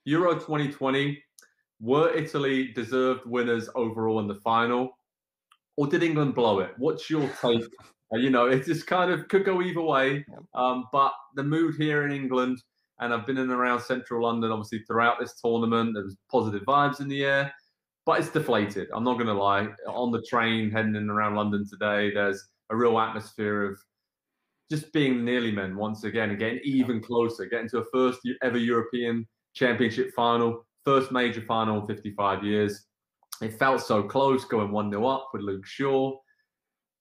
Euro 2020, were Italy deserved winners overall in the final, or did England blow it? What's your take? It just kind of could go either way. Yeah. But the mood here in England, and I've been in and around central London, obviously, throughout this tournament, there was positive vibes in the air, but it's deflated. I'm not going to lie. On the train heading in and around London today, there's a real atmosphere of just being nearly men once again and getting even closer, getting to a first ever European Championship final, first major final in 55 years. It felt so close going 1-0 up with Luke Shaw.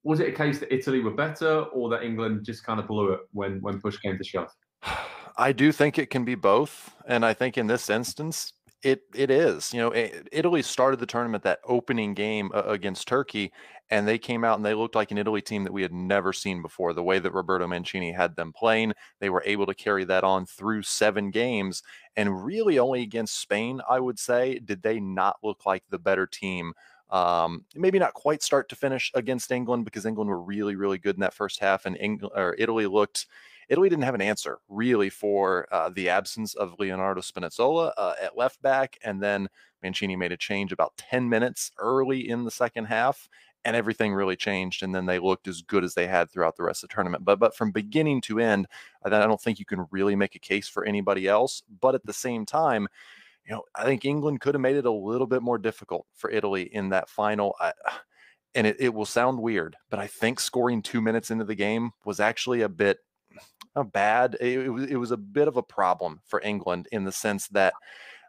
Was it a case that Italy were better or that England just kind of blew it when push came to shove? I do think it can be both. And I think in this instance, it is. Italy started the tournament, that opening game against Turkey, and they came out and they looked like an Italy team that we had never seen before. The way that Roberto Mancini had them playing, they were able to carry that on through 7 games. And really only against Spain, I would say, did they not look like the better team. Maybe not quite start to finish against England, because England were really, really good in that first half, and Italy didn't have an answer really for the absence of Leonardo Spinazzola at left back. And then Mancini made a change about 10 minutes early in the second half, and everything really changed. And then they looked as good as they had throughout the rest of the tournament. But from beginning to end, I don't think you can really make a case for anybody else. But at the same time, I think England could have made it a little bit more difficult for Italy in that final. And it will sound weird, but I think scoring 2 minutes into the game was actually a bit bad. It was a bit of a problem for England, in the sense that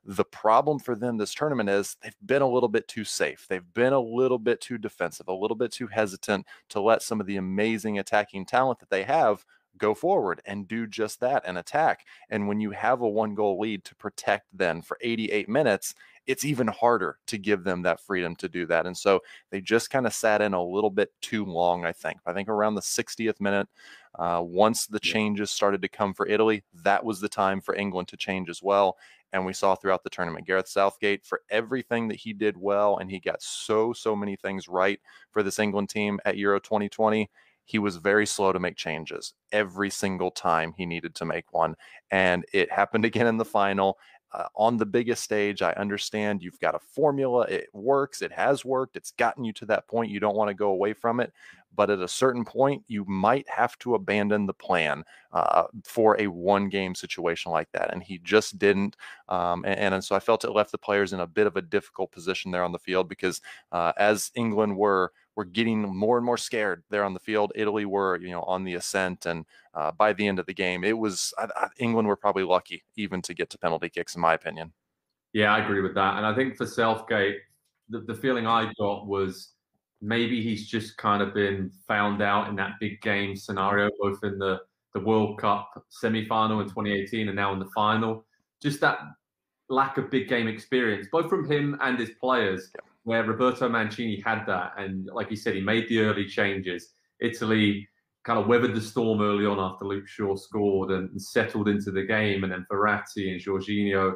the problem for them this tournament is they've been a little bit too safe. They've been a little bit too defensive, a little bit too hesitant to let some of the amazing attacking talent that they have go forward and do just that and attack. And when you have a 1-goal lead to protect then for 88 minutes, it's even harder to give them that freedom to do that. And so they just kind of sat in a little bit too long, I think. I think around the 60th minute, once the changes started to come for Italy, that was the time for England to change as well. And we saw throughout the tournament, Gareth Southgate, for everything that he did well, and he got so many things right for this England team at Euro 2020, he was very slow to make changes every single time he needed to make one. And it happened again in the final. On the biggest stage, I understand you've got a formula. It works. It has worked. It's gotten you to that point. You don't want to go away from it. But at a certain point, you might have to abandon the plan for a 1-game situation like that. And he just didn't. And so I felt it left the players in a bit of a difficult position there on the field, because as England were getting more and more scared there on the field, Italy were, on the ascent. And by the end of the game, it was England were probably lucky even to get to penalty kicks, in my opinion. Yeah, I agree with that. And I think for Southgate, the feeling I got was maybe he's just kind of been found out in that big game scenario, both in the World Cup semi-final in 2018 and now in the final. Just that lack of big game experience, both from him and his players, where Roberto Mancini had that. And like he said, he made the early changes. Italy kind of weathered the storm early on after Luke Shaw scored and settled into the game. And then Verratti and Jorginho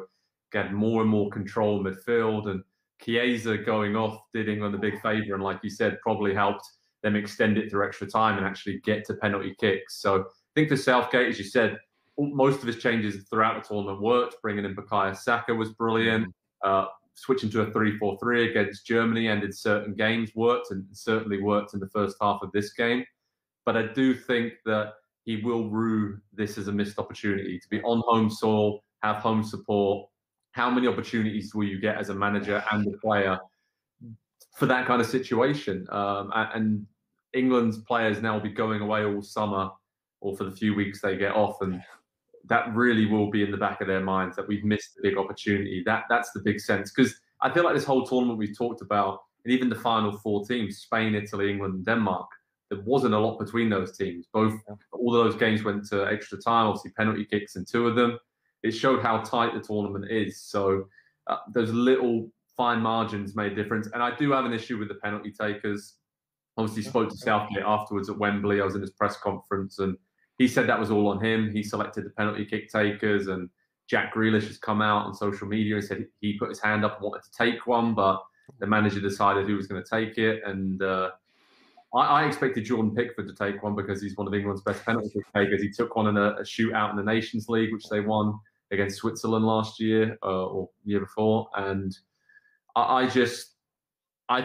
had more and more control in midfield. And Chiesa going off did England a big favour. And like you said, probably helped them extend it through extra time and actually get to penalty kicks. So I think for Southgate, as you said, most of his changes throughout the tournament worked. Bringing in Bukayo Saka was brilliant. Switching to a 3-4-3 against Germany and in certain games worked, and certainly worked in the first half of this game. But I do think that he will rue this as a missed opportunity to be on home soil, have home support. How many opportunities will you get as a manager and a player for that kind of situation? And England's players now will be going away all summer, or for the few weeks they get off, and that really will be in the back of their minds that we've missed a big opportunity. That's the big sense, because I feel like this whole tournament we've talked about, and even the final 4 teams, Spain, Italy, England, and Denmark, there wasn't a lot between those teams. All of those games went to extra time, obviously penalty kicks in 2 of them. It showed how tight the tournament is. So those little fine margins made a difference. And I do have an issue with the penalty takers. Obviously spoke to Southgate afterwards at Wembley. I was in his press conference, and he said that was all on him. He selected the penalty kick takers, and Jack Grealish has come out on social media and said he put his hand up and wanted to take one, but the manager decided who was going to take it. And I expected Jordan Pickford to take one because he's one of England's best penalty kick takers. He took one in a shootout in the Nations League, which they won. against Switzerland last year or year before. And I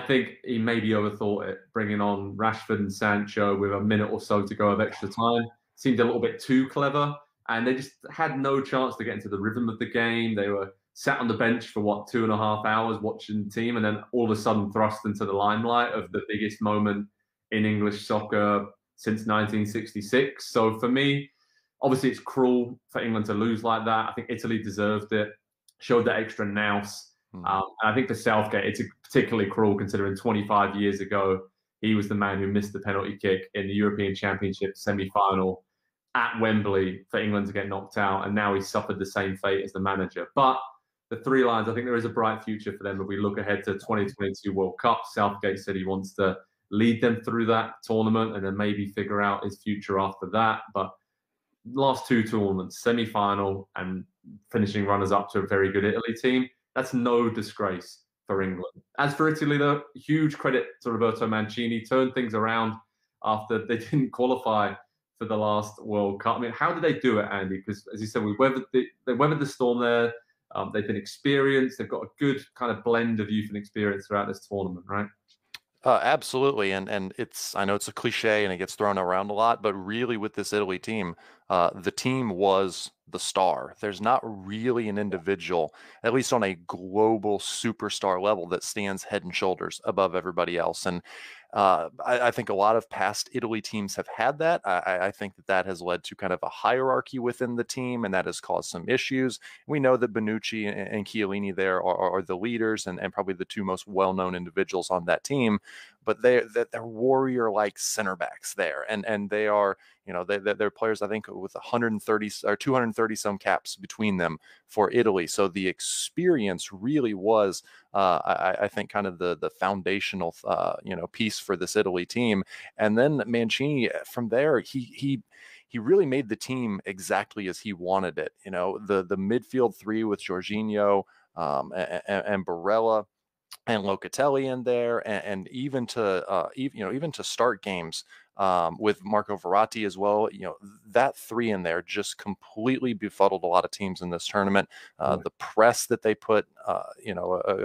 think he maybe overthought it, bringing on Rashford and Sancho with a minute or so to go of extra time. Seemed a little bit too clever, and they just had no chance to get into the rhythm of the game. They were sat on the bench for, 2.5 hours watching the team, and then all of a sudden thrust into the limelight of the biggest moment in English soccer since 1966. So for me, obviously it's cruel for England to lose like that. I think Italy deserved it, showed that extra nous. And I think for Southgate, it's particularly cruel considering 25 years ago, he was the man who missed the penalty kick in the European Championship semi-final at Wembley for England to get knocked out. And now he suffered the same fate as the manager. But the Three Lions, I think there is a bright future for them. If we look ahead to 2022 World Cup, Southgate said he wants to lead them through that tournament and then maybe figure out his future after that. But last two tournaments, semi-final and finishing runners-up to a very good Italy team, that's no disgrace for England. As for Italy, though, huge credit to Roberto Mancini. Turned things around after they didn't qualify for the last World Cup. I mean, how did they do it, Andy? Because, as you said, they weathered the storm there. They've been experienced. They've got a good kind of blend of youth and experience throughout this tournament, right? Absolutely. And I know it's a cliche and it gets thrown around a lot, but really with this Italy team, the team was the star. There's not really an individual, at least on a global superstar level, that stands head and shoulders above everybody else. And I think a lot of past Italy teams have had that. I think that has led to kind of a hierarchy within the team, and that has caused some issues. We know that Bonucci and Chiellini there are the leaders and probably the two most well-known individuals on that team, but they're warrior-like center backs there, and they are, they're players, I think, with 130 or 230 some caps between them for Italy. So the experience really was, I think, kind of the foundational, piece for this Italy team. And then Mancini, from there, he really made the team exactly as he wanted it. The midfield three with Jorginho and Barella and Locatelli in there, and even to start games with Marco Verratti as well. That three in there just completely befuddled a lot of teams in this tournament. The press that they put,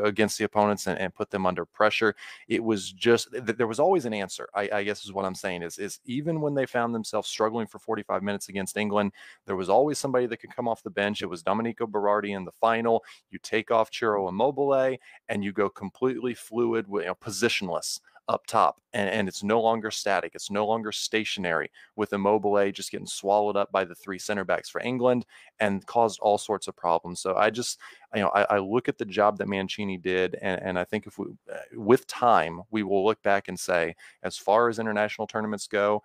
against the opponents and put them under pressure. It was just, there was always an answer. I guess is what I'm saying is even when they found themselves struggling for 45 minutes against England, there was always somebody that could come off the bench. It was Domenico Berardi in the final. You take off Ciro Immobile and you go completely fluid, positionless up top, and it's no longer static. It's no longer stationary, with Immobile just getting swallowed up by the three center backs for England and caused all sorts of problems. So I look at the job that Mancini did, and I think if with time, we will look back and say, as far as international tournaments go,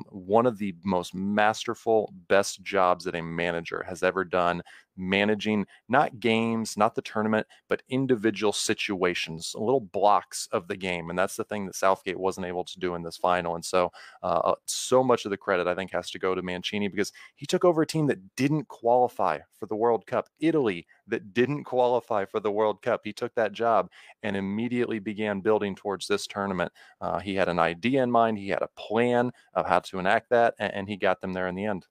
one of the most masterful, best jobs that a manager has ever done, managing not games, not the tournament, but individual situations, little blocks of the game. And that's the thing that Southgate wasn't able to do in this final. And so much of the credit, I think, has to go to Mancini, because he took over a team that didn't qualify for the World Cup. Italy, that didn't qualify for the World Cup. He took that job and immediately began building towards this tournament. He had an idea in mind. He had a plan of how to enact that, and he got them there in the end.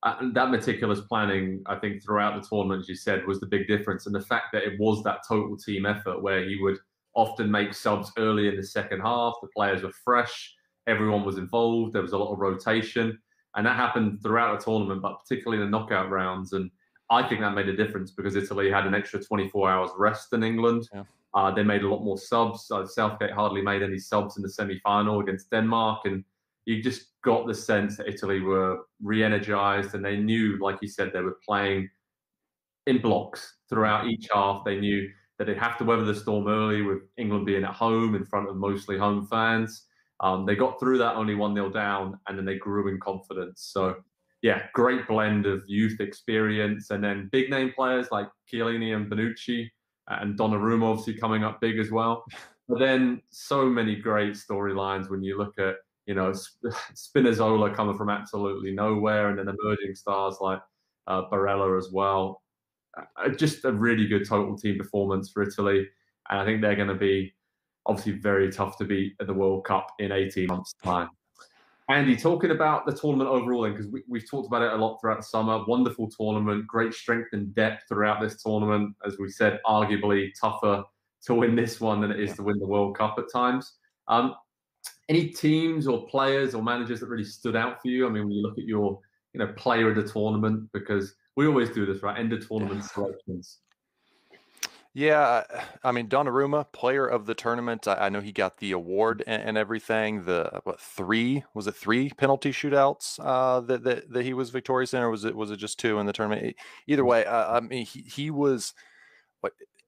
And that meticulous planning, I think, throughout the tournament, as you said, was the big difference. And the fact that it was that total team effort where he would often make subs early in the second half. The players were fresh. Everyone was involved. There was a lot of rotation. And that happened throughout the tournament, but particularly in the knockout rounds. And I think that made a difference because Italy had an extra 24 hours rest than England. Yeah. They made a lot more subs. Southgate hardly made any subs in the semi-final against Denmark. And you just got the sense that Italy were re-energized, and they knew, like you said, they were playing in blocks throughout each half. They knew that they'd have to weather the storm early, with England being at home in front of mostly home fans. They got through that only 1-0 down, and then they grew in confidence. So, yeah, great blend of youth experience, and then big name players like Chiellini and Bonucci, and Donnarumma obviously coming up big as well. But then so many great storylines when you look at, Spinazzola coming from absolutely nowhere, and then emerging stars like Barella as well. Just a really good total team performance for Italy. And I think they're going to be obviously very tough to beat at the World Cup in 18 months' time. Andy, talking about the tournament overall, because we've talked about it a lot throughout the summer. Wonderful tournament, great strength and depth throughout this tournament. As we said, arguably tougher to win this one than it is to win the World Cup at times. Any teams or players or managers that really stood out for you? I mean, when you look at your, player of the tournament, because we always do this, right? End of tournament selections. Yeah, I mean, Donnarumma, player of the tournament. I know he got the award and everything. Three penalty shootouts that he was victorious in, or was it just two in the tournament? Either way, I mean, he was.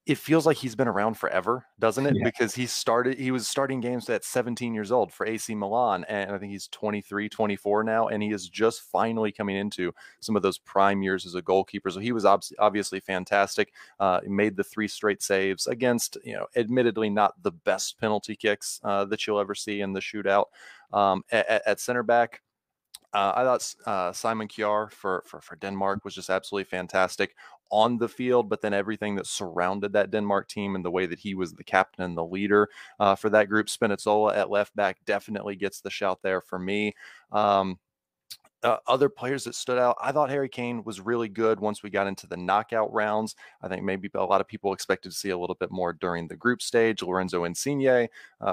It feels like he's been around forever, doesn't it? Yeah. Because he was starting games at 17 years old for AC Milan, and I think he's 23, 24 now, and he is just finally coming into some of those prime years as a goalkeeper. So he was obviously fantastic. He made the 3 straight saves against, admittedly not the best penalty kicks that you'll ever see in the shootout. At center back, I thought Simon Kjaer for Denmark was just absolutely fantastic on the field, but then everything that surrounded that Denmark team and the way that he was the captain and the leader for that group. Spinazzola at left back definitely gets the shout there for me. Other players that stood out, I thought Harry Kane was really good once we got into the knockout rounds. I think maybe a lot of people expected to see a little bit more during the group stage. Lorenzo Insigne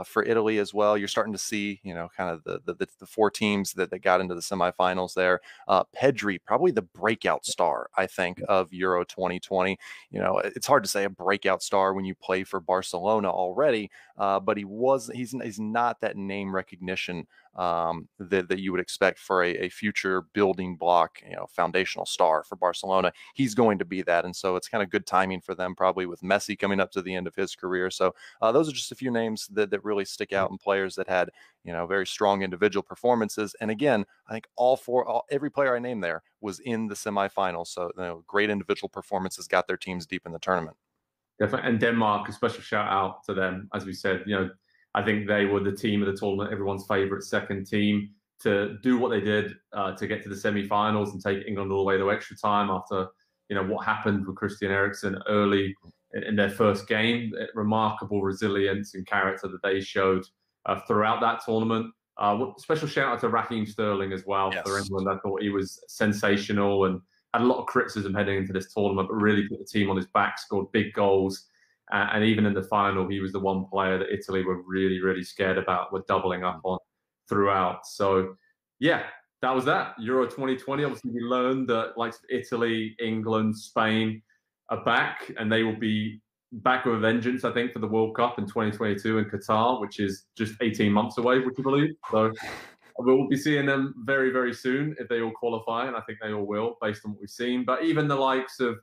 for Italy as well. You're starting to see, kind of the 4 teams that got into the semifinals there. Pedri, probably the breakout star, I think, of Euro 2020. It's hard to say a breakout star when you play for Barcelona already, but he's not that name recognition that you would expect for a future building block, foundational star for Barcelona. He's going to be that, and so it's kind of good timing for them, probably with Messi coming up to the end of his career. So those are just a few names that really stick out, and players that had very strong individual performances. And again, I think every player I named there was in the semifinals. So great individual performances got their teams deep in the tournament. Definitely. And Denmark, a special shout out to them. As we said, I think they were the team of the tournament, everyone's favourite second team, to do what they did to get to the semi-finals and take England all the way to extra time after, what happened with Christian Eriksen early in their first game. Remarkable resilience and character that they showed throughout that tournament. Special shout out to Raheem Sterling as well. Yes. For England. I thought he was sensational and had a lot of criticism heading into this tournament, but really put the team on his back, scored big goals. And even in the final, he was the one player that Italy were really, really scared about, were doubling up on throughout. So, yeah, that was that. Euro 2020, obviously we learned that like Italy, England, Spain are back, and they will be back with a vengeance, I think, for the World Cup in 2022 in Qatar, which is just 18 months away, would you believe? So we'll be seeing them very, very soon if they all qualify, and I think they all will, based on what we've seen. But even the likes of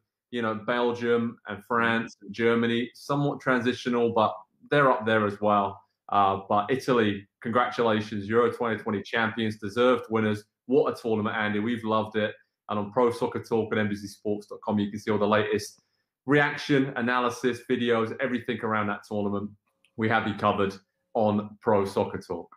Belgium and France and Germany, somewhat transitional, but they're up there as well. But Italy, congratulations, Euro 2020 champions, deserved winners. What a tournament, Andy. We've loved it. And on Pro Soccer Talk at NBCSports.com, you can see all the latest reaction, analysis, videos, everything around that tournament. We have you covered on Pro Soccer Talk.